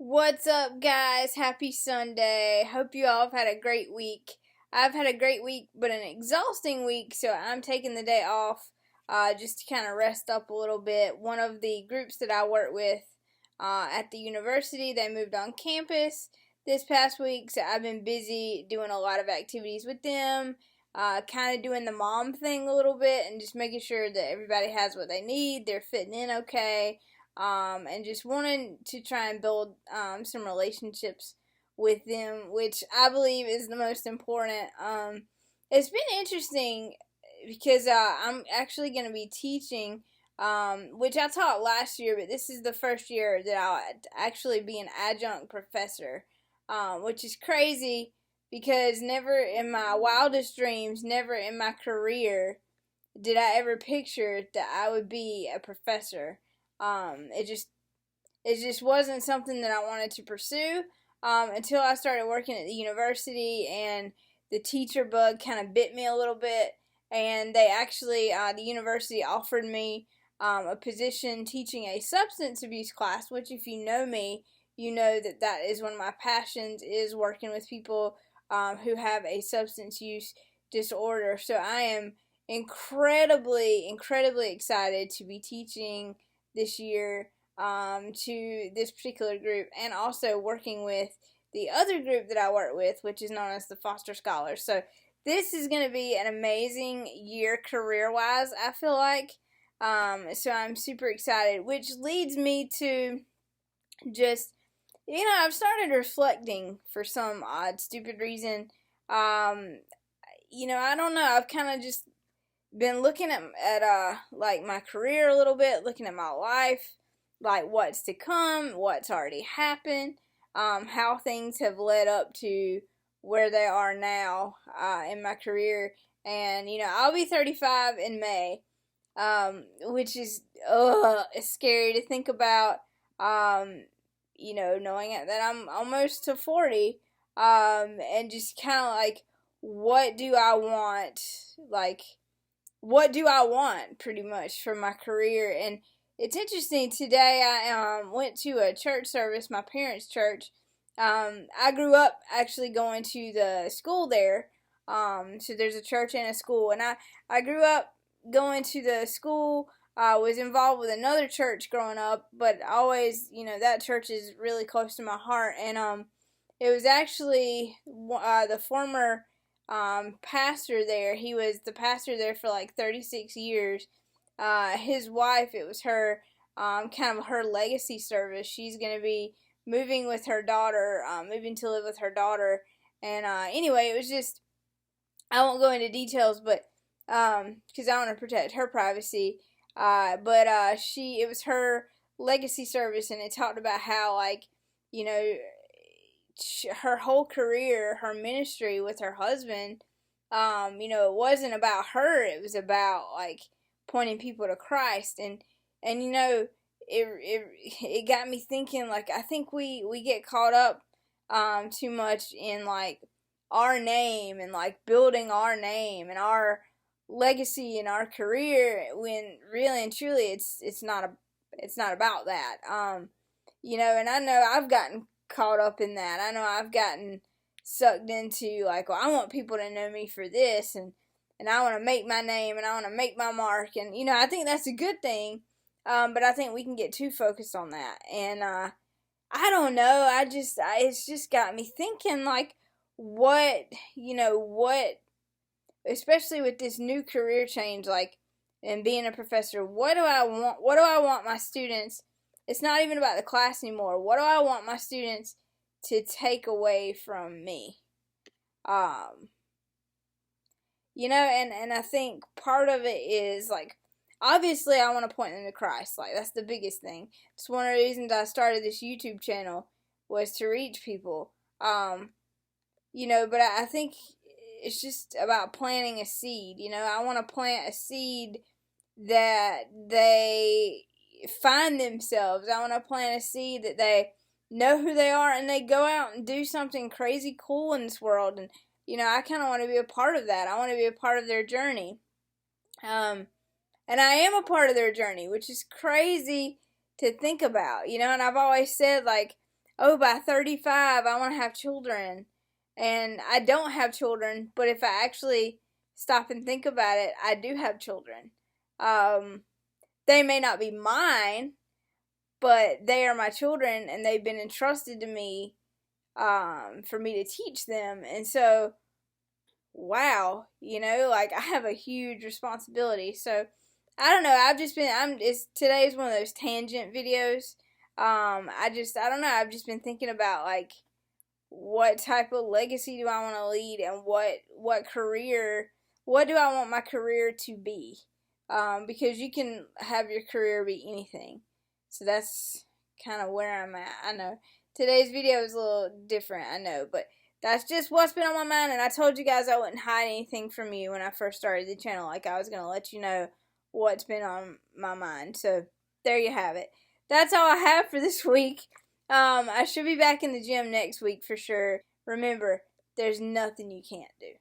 What's up, guys? Happy Sunday. Hope you all have had a great week. I've had a great week, but an exhausting week, so I'm taking the day off just to kind of rest up a little bit. One of the groups that I work with at the university, they moved on campus this past week, so I've been busy doing a lot of activities with them, kind of doing the mom thing a little bit, and just making sure that everybody has what they need, they're fitting in okay, and just wanting to try and build some relationships with them, which I believe is the most important. It's been interesting because I'm actually going to be teaching, which I taught last year, but this is the first year that I'll actually be an adjunct professor, which is crazy because never in my wildest dreams, never in my career did I ever picture that I would be a professor. It just wasn't something that I wanted to pursue until I started working at the university, and the teacher bug kind of bit me a little bit. And they actually, the university offered me a position teaching a substance abuse class, which, if you know me, you know that that is one of my passions, is working with people who have a substance use disorder. So I am incredibly excited to be teaching this year to this particular group, and also working with the other group that I work with, which is known as the Foster Scholars. So this is going to be an amazing year career-wise, I feel like. So I'm super excited, which leads me to just, I've started reflecting for some odd, stupid reason. I don't know. I've kind of just been looking at like my career a little bit, looking at my life, like what's to come, what's already happened, how things have led up to where they are now in my career. And I'll be 35 in May, which is it's scary to think about. Knowing that I'm almost to 40, and just kind of like, what do I want? Like, what do I want pretty much for my career? And it's interesting, today I went to a church service, my parents' church. I grew up actually going to the school there. So there's a church and a school, and I grew up going to the school. I was involved with another church growing up, but always, that church is really close to my heart. And it was actually the former pastor there. He was the pastor there for like 36 years. His wife, it was her, kind of her legacy service. She's going to be moving with her daughter, moving to live with her daughter. And anyway, it was just, I won't go into details, but because I want to protect her privacy. But it was her legacy service, and it talked about how, like, you know, her whole career, her ministry with her husband, it wasn't about her. It was about, like, pointing people to Christ. And it got me thinking, like, I think we get caught up too much in, like, our name, and like building our name and our legacy and our career, when really and truly it's not about that. And I know I've gotten caught up in that. I know I've gotten sucked into, like, well, I want people to know me for this, and I want to make my name, and I want to make my mark. And I think that's a good thing. But I think we can get too focused on that. And I don't know. It's just got me thinking, like, what, especially with this new career change, like, and being a professor, what do I want? What do I want my students? It's not even about the class anymore. What do I want my students to take away from me? Um, and I think part of it is, like, obviously I want to point them to Christ. Like, that's the biggest thing. It's one of the reasons I started this YouTube channel, was to reach people. But I think it's just about planting a seed. I want to plant a seed that they find themselves. I want to plant a seed that they know who they are, and they go out and do something crazy cool in this world. And I kind of want to be a part of that. I want to be a part of their journey. And I am a part of their journey, which is crazy to think about. And I've always said, like, oh, by 35, I want to have children. And I don't have children, but if I actually stop and think about it, I do have children. They may not be mine, but they are my children, and they've been entrusted to me for me to teach them. And so, wow, like I have a huge responsibility. So, I don't know. Today's one of those tangent videos. I don't know. I've just been thinking about like what type of legacy do I want to lead, and what do I want my career to be? Because you can have your career be anything. So that's kind of where I'm at. I know today's video is a little different, I know, but that's just what's been on my mind, and I told you guys I wouldn't hide anything from you when I first started the channel. Like, I was going to let you know what's been on my mind. So there you have it. That's all I have for this week. I should be back in the gym next week for sure. Remember, there's nothing you can't do.